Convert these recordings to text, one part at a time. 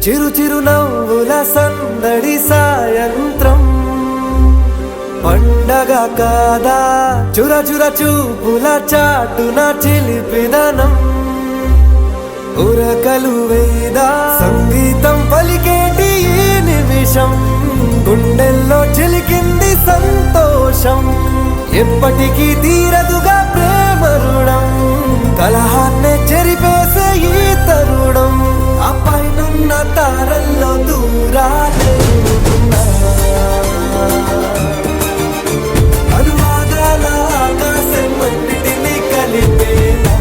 చిరు చిరు నవ్వుల సందడి సాయంత్రం పండగ కాదా చుర చుర చూపుల చాటున చిలిపిదనం ఉరకలు వేదా సంగీతం పలికేటి ఈ నిమిషం గుండెల్లో చిలికింది సంతోషం ఎప్పటికీ తీరదుగా ప్రేమ రుణం కలహాన్నే చెరిపేసే ఈ తరుణం ఆ పైనున్న తారల్లో దూరాలే అనువాదాల ఆకాశం అన్నిటినీ కలిపేనా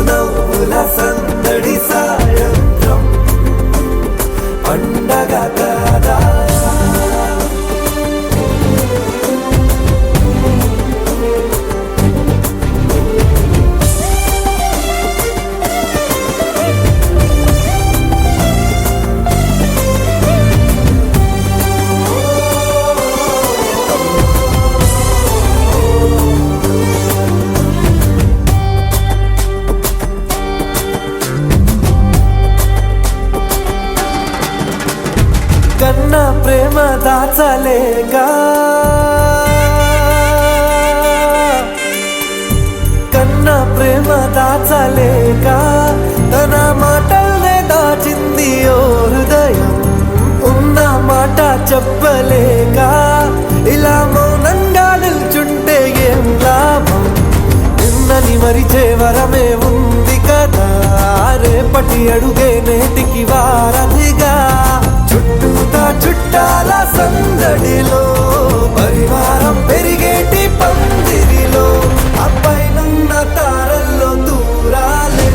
నవ్వుల సందడి సాయంత్రం పండగ కాదా కన్నా ప్రేమ దాచలేగా కన్నా ప్రేమ దాచలేక తన మాటల్నే దాచింది ఓ హృదయం ఉన్న మాట చెప్పలేక ఇలా మౌనంగా నిల్చుంటే ఏం లాభం నిన్నని మరిచే వరమే ఉంది కదా రేపటి అడుగే నేటికి వారధిగా చుట్టూతా చుట్టాల సందడిలో పరివారం పెరిగేటి పందిరిలో అబ్బాయినున్న తారల్లో దూరాలే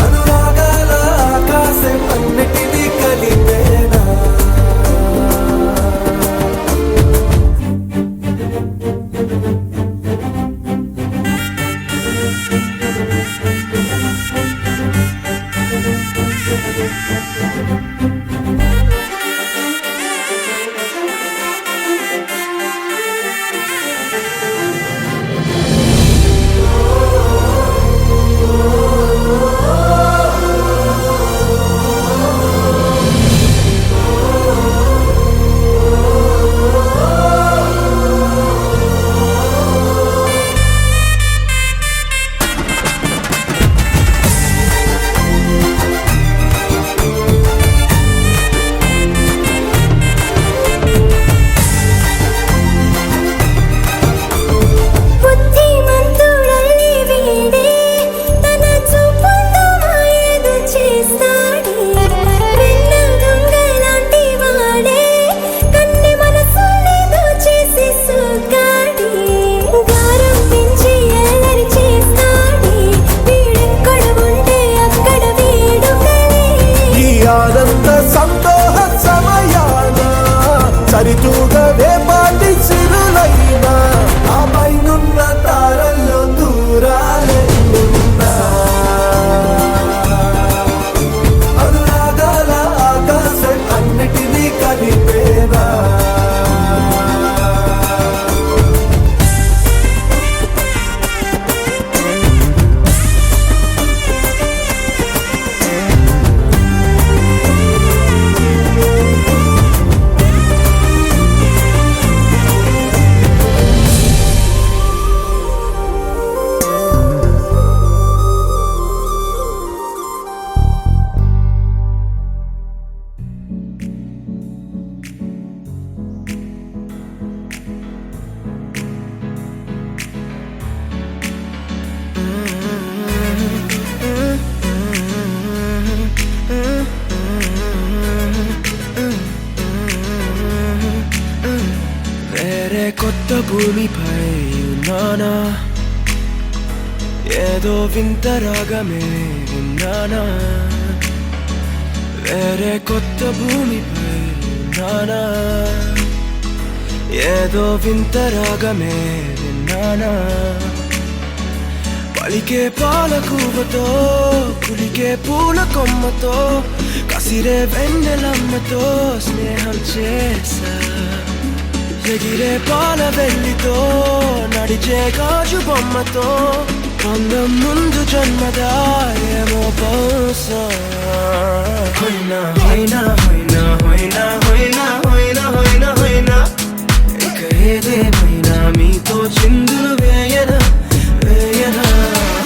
అనురాగాల ఆకాశం అన్నిటినీ కలిపేనా ఏదో వింత రాగమే విన్నానా, వేరే కొత్త భూమిపై ఉన్నానా. ఏదో వింత రాగమే విన్నానా, పలికే పాలకూవతో కులికే పూల కొమ్మతో కసిరే వెన్నెలమ్మతో స్నేహం చేసా. ఎగిరే పాల వెల్లితో నడిచే గాజు బొమ్మతో అందం ముందు జన్మదా ఏమో బహుశా. హోయినా హోయినా హోయినా హోయినా హోయినా హోయినా హోయినా హోయినా ఇక ఏదేమైనా మీతో చిందులు వేయనా వేయనా.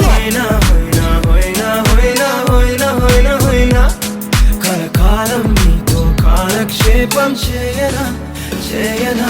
హోయినా హోయినా హోయినా హోయినా హోయినా హోయినా హోయినా కలకాలం మీతో కాలక్షేపం చేయనా చేయనా.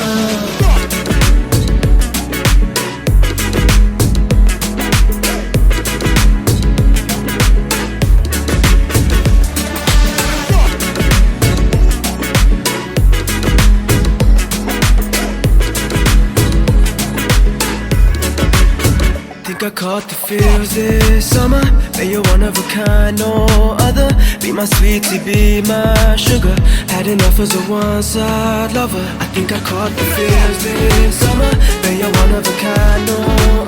I caught the feels this summer. That you're one of a kind, no other. Be my sweetie, be my sugar. Had enough as a one-side lover. I think I caught the feels this summer. That you're one of a kind, no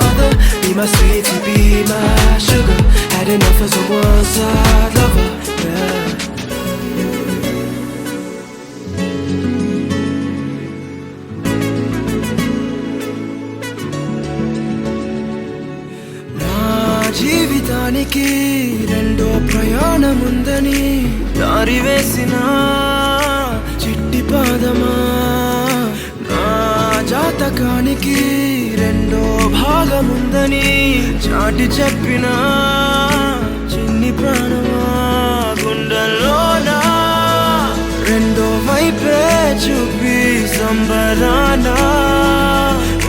other. Be my sweetie, be my sugar. Had enough as a one-side lover. Yeah. జీవితానికి రెండో ప్రయాణముందని దారి వేసిన చిట్టి పాదమా, నా జాతకానికి రెండో భాగముందని చాటి చెప్పిన చిన్ని ప్రాణమా. గుండెల్లోనా రెండో వైపే చూపి సంబరానా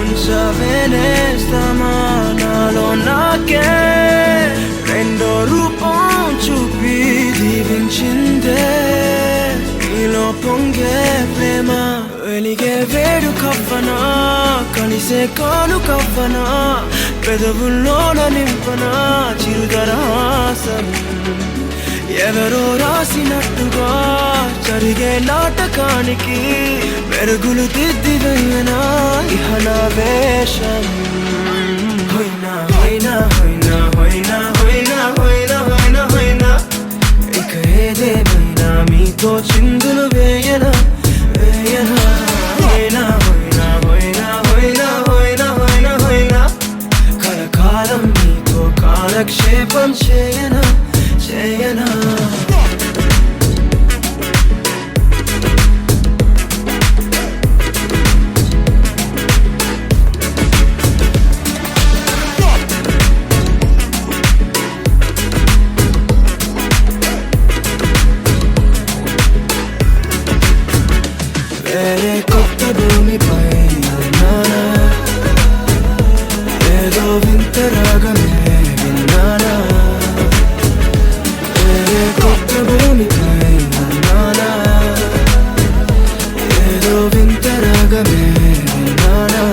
ఉంచవేనేస్తామా నాలో నాకే రెండో రూపం చూపి దీవించిందే నీలో పొంగే ప్రేమ. వెలిగే వేడు కవ్వనా కలిసే కాను కవ్వనా పెదవుల్లోన నింపనా చిరుదరాసం. ఎవరో రాసినట్టుగా జరిగే నాటకానికి మెరుగులు దిద్దివేయనా ఇహ నా వేషం. హోయినా హోయినా హోయినా హోయినా హోయినా హోయినా హోయినా హోయినా ఇక ఏదేమైనా మీతో చిందులు వేయనా వేయనా. హోయినా హోయినా హోయినా హోయినా హోయినా హోయినా హోయినా కలకాలం మీతో కాలక్షేపం చేయనా చేయనా. వేరే కొత్త భూమిపై ఉన్నానా, ఏదో వింత రాగమే విన్నానా. వేరే కొత్త భూమిపై ఉన్నానా, ఏదో వింత రాగమే విన్నానా.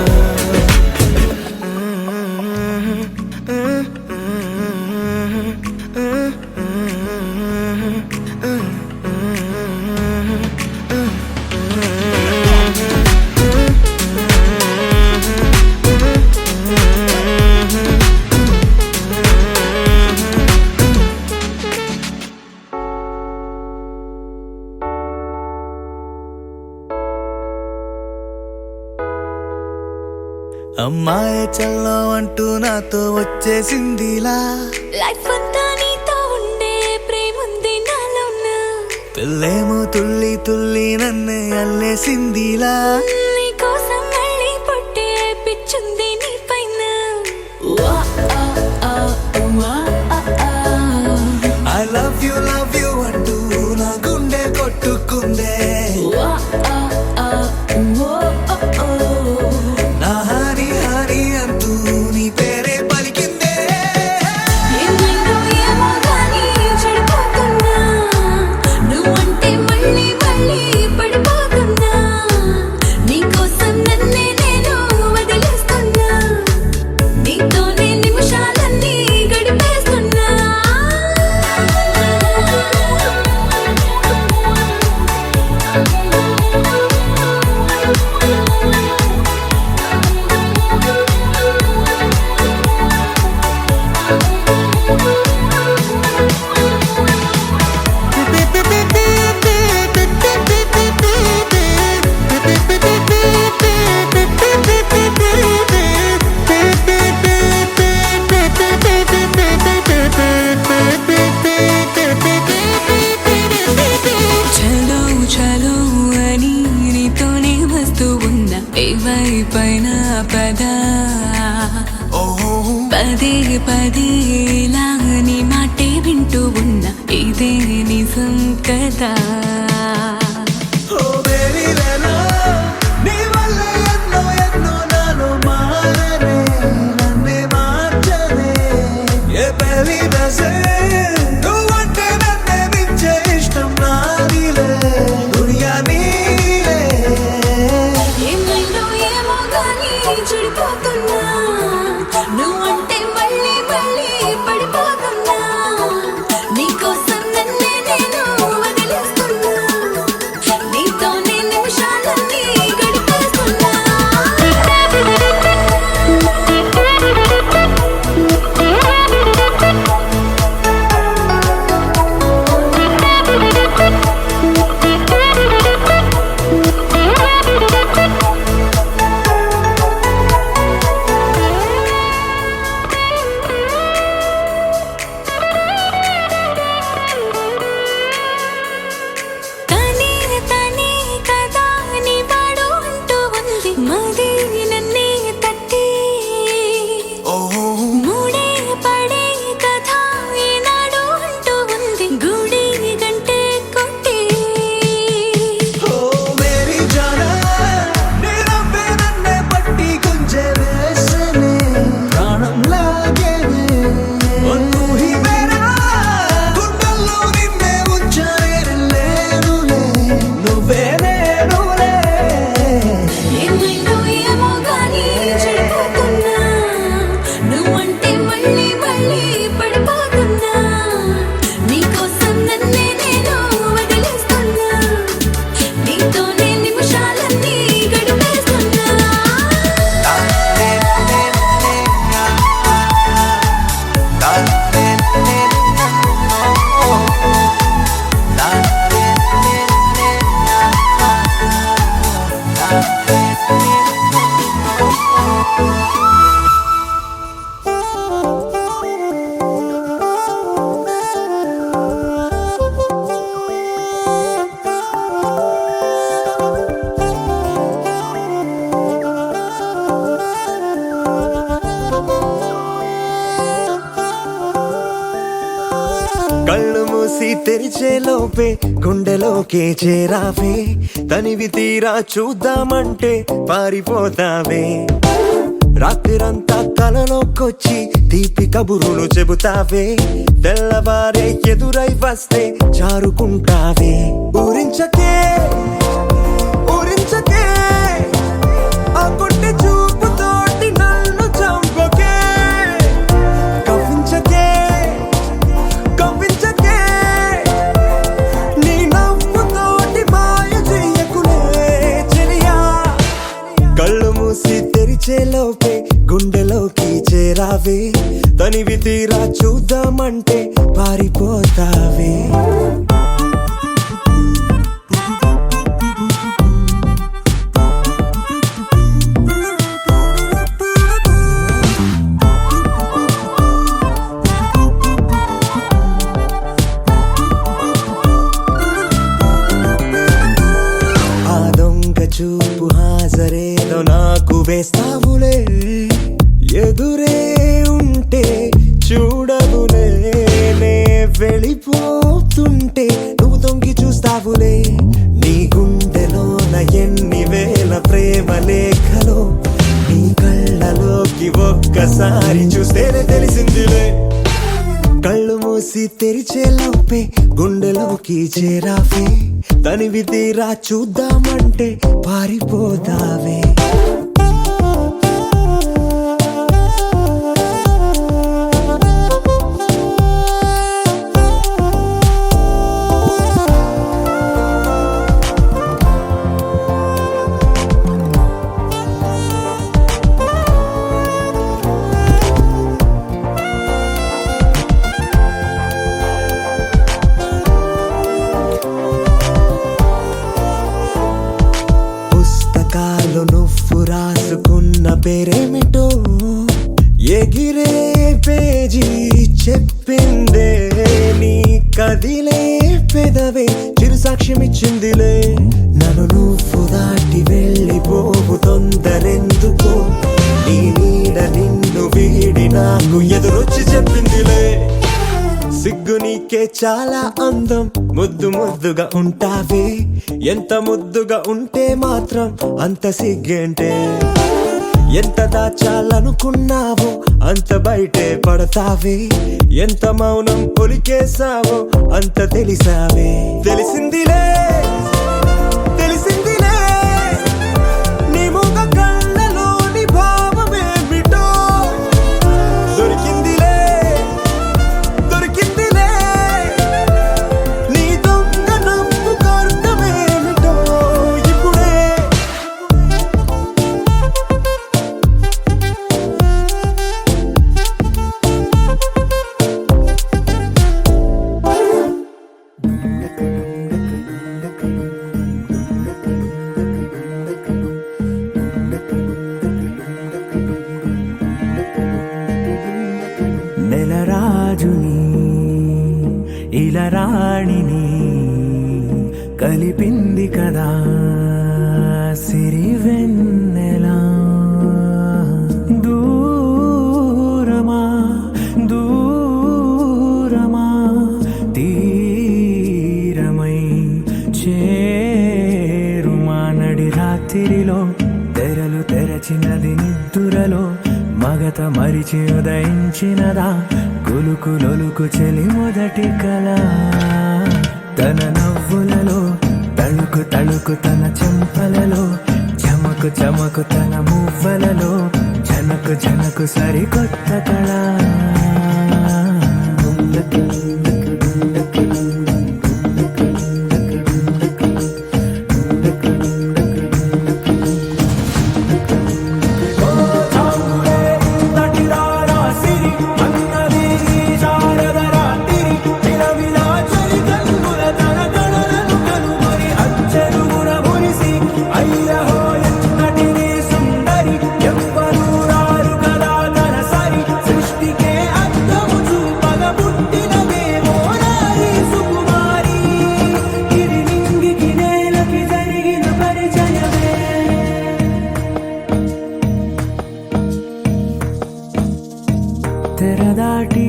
అమ్మాయి చల్లో అంటూ నాతో వచ్చేసిందిలా, లైఫ్ అంతా నీతో ఉండే ప్రేముంది నాలోన. పిల్లేమో తుల్లి తుల్లి నన్ను అల్లేసిందిలా, నీ కోసం మళ్ళీ పుట్టే పిచ్చుంది నీ పైన. ఐ లవ్ యూ అంటూ నా గుండె కొట్టుకుందే. నా హరి హరి అంటూ నీ పేరే పలికిందే. ఏమైందో ఏమో గానీ చెడిపోతున్నా, నువ్వంటే మళ్ళీ మళ్ళీ పడిపోతున్నా. నీ పదే పదే లాని మాటే వింటూ ఉన్న ఇదే నిజం కదా ఓ బేబీ లేనా నీ వల్ల ఎన్నో ఎన్నో నాలో మారనే నన్నే మార్చనే ఏ బేబీ బసే నువ్వంటే నన్నే మించే ఇష్టం నాదిలే దునియా నీలే ఏమైందో ఏమో గానీ చెడిపోతున్నా నువ్వంటే మళ్ళీ మళ్ళీ పడిపోతున్నా నీకోసం నన్నే నేను వదిలేస్తున్నా నీతోనే నిమిషాలన్నీ గడిపేస్తున్నా తనే తనే కదా నీ వాడు అంటూ ఉంది మది నన్నే తట్టి ఓహో మూడే పడే కథ ఈనాడు అంటూ ఉంది గుడి గంటే కొట్టి ఓ మేరీ జానా నీ నవ్వే నన్నే పట్టి గుంజే వేసనే ప్రాణం లాగేనే ఓ తూ హీ మేరా గుండెల్లో నిన్నే ఉంచానేనులే నువ్వే నేనులే ఏమైందో ఏమో గానీ చెడిపోతున్నా నువ్వంటే మళ్ళీ మళ్ళీ పడిపోతున్నా నీకోసం నన్నే నేను వదిలేస్తున్నా నీతోనే నిమిషాలన్నీ గడిపేస్తున్నా కళ్ళు మూసి తెరిచే లోపే గుండెలోకే చేరావే తనివి తీరా చూద్దామంటే పారిపోతావే రాత్రిరంతా కలలోకొచ్చి తీపి కబురులు చెబుతావే తెల్లవారే ఎదురై వస్తే జారుకుంటావే ఊరించకే ఊరించకే ఆ కొట్టి చూపుతోటి నన్ను చంపకే కవ్వించకే కవ్వించకే నీ నవ్వుతోటి మాయ చెయ్యకులే చెలియా కళ్ళు మూసి తెరిచే లోపే గుండెలోకి చేరావే తనివి తీరా చూద్దామంటే పారిపోతావే ఆ దొంగ చూపు హాజరేదో నాకు వేస్తావులే ఎదురే ఉంటే చూడవులే నే వెళ్ళిపోతుంటే నువ్వు తొంగి చూస్తావులే నీ గుండెలోన ఎన్ని వేల ప్రేమ లేఖలో నీ కళ్ళలోకి ఒక్కసారి చూస్తేనే తెలిసిందిలే కళ్ళు మూసి తెరిచే లోపే గుండెలోకి చేరావే తనివి తీరా చూద్దామంటే పారిపోతావే పుస్తకాలు నువ్వు రాసుకున్న పేరేమిటో ఎగిరే పేజీ చెప్పిందే నీ కదిలే పెదవే చిరు సాక్ష్యమిచ్చిందిలే నన్ను నువ్వు దాటి వెళ్ళిపోవు తొందరెందుకో నీ నీడ నిన్ను వీడి నాకు సిగ్గు ఎదురొచ్చి చెప్పిందిలే సిగ్గు నీకే చాలా అందం ముద్దు ముద్దుగా ఉంటావే ఎంత ముద్దుగా ఉంటే మాత్రం అంత సిగ్గేంటే ఎంత దాచాలనుకున్నావో అంత బయటే పడతావే ఎంత మౌనం పొలికేసావో అంత తెలిసావే తెలిసిందిలే తెలిసిందిలే నీ ముఖ కళ్ళలోని భావమేమిటో దొరికిందిలే దొరికిందిలే నీ దొంగ నవ్వు కారణమేమిటో ఇప్పుడే నెలరాజుని ఇలా రాణిని కలిపింది కదా సిరివెన్నెలా దూరమా దూరమా తీరమై చేరుమా నడి రాత్రిలో తెరలు తెరచినది నిద్దురలో మగత మరిచి ఉదయించినదా కులుకులొలుకు చెలి మొదటి కళ తన నవ్వులలో తళుకు తళుకు తన చెంపలలో చమకు చమకు తన మువ్వలలో జనకు జనకు సరికొత్త కళ తెరదాటి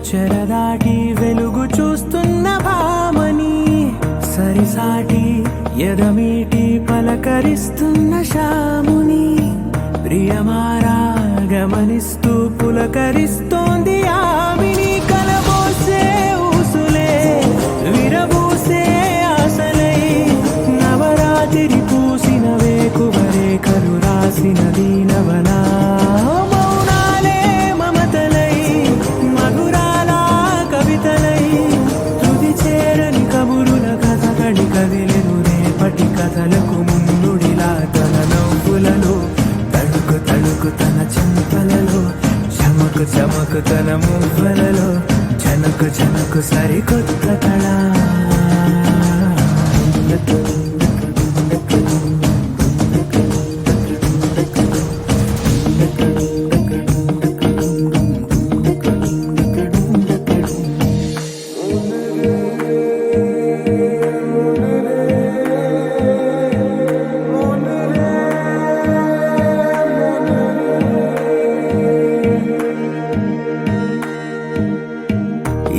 చెరదాటి వెలుగు చూస్తున్న భామని సరిసాటి ఎదమీటి పలకరిస్తున్న శాముని ప్రియమారా గమనిస్తూ పులకరిస్తోంది ఆవిని కలబోసే ఊసులే విరబూసే ఆశలై నవరాత్రి పూసిన వేకువరే కలు రాసిన దీనవనా కదిలెను రేపటి కథలకు ముందుడిలా తన నవ్వులలో తడుకు తడుకు తన చెంపలలో చమకు చమకు తన మువ్వలలో జనకు జనకు సరికొత్త కళ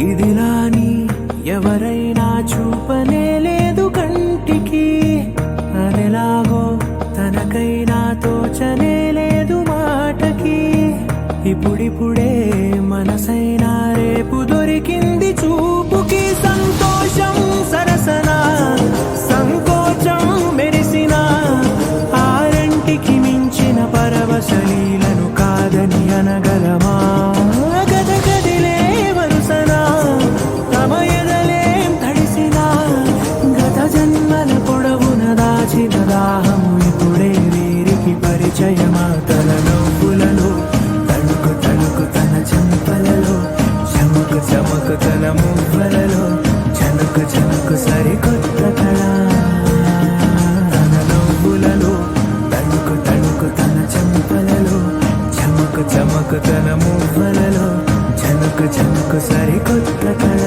ఇదిలాని ఎవరైనా చూపనే లేదు కంటికి అదెలాగో తనకైనా తోచనే లేదు మాటకి ఇప్పుడిప్పుడే మనసైనా రేపు దొరికింది చూపుకి సంతోషం సరసన సంకోచం మెరిసిన ఆరంటికి మించిన పరవశలీలను కాదని అనగలమా గదగదిలే వరుసనా తమ ఎదలేం తడిసినా గత జన్మల పొడవున దాచిన దాహము ఇప్పుడే వీరికి పరిచయమా తన నవ్వులలో తణుకు తణుకు తన చెంపలలో చమకు చమకు తన మువ్వలలో జనకు జనకు సరికొత్త కళ తన నవ్వులలో తణుకు తణుకు తన చెంపలలో చమకు చమకు తన మువ్వలలో జనకు జనకు సరికొత్త కళ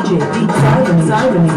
DJ Siren.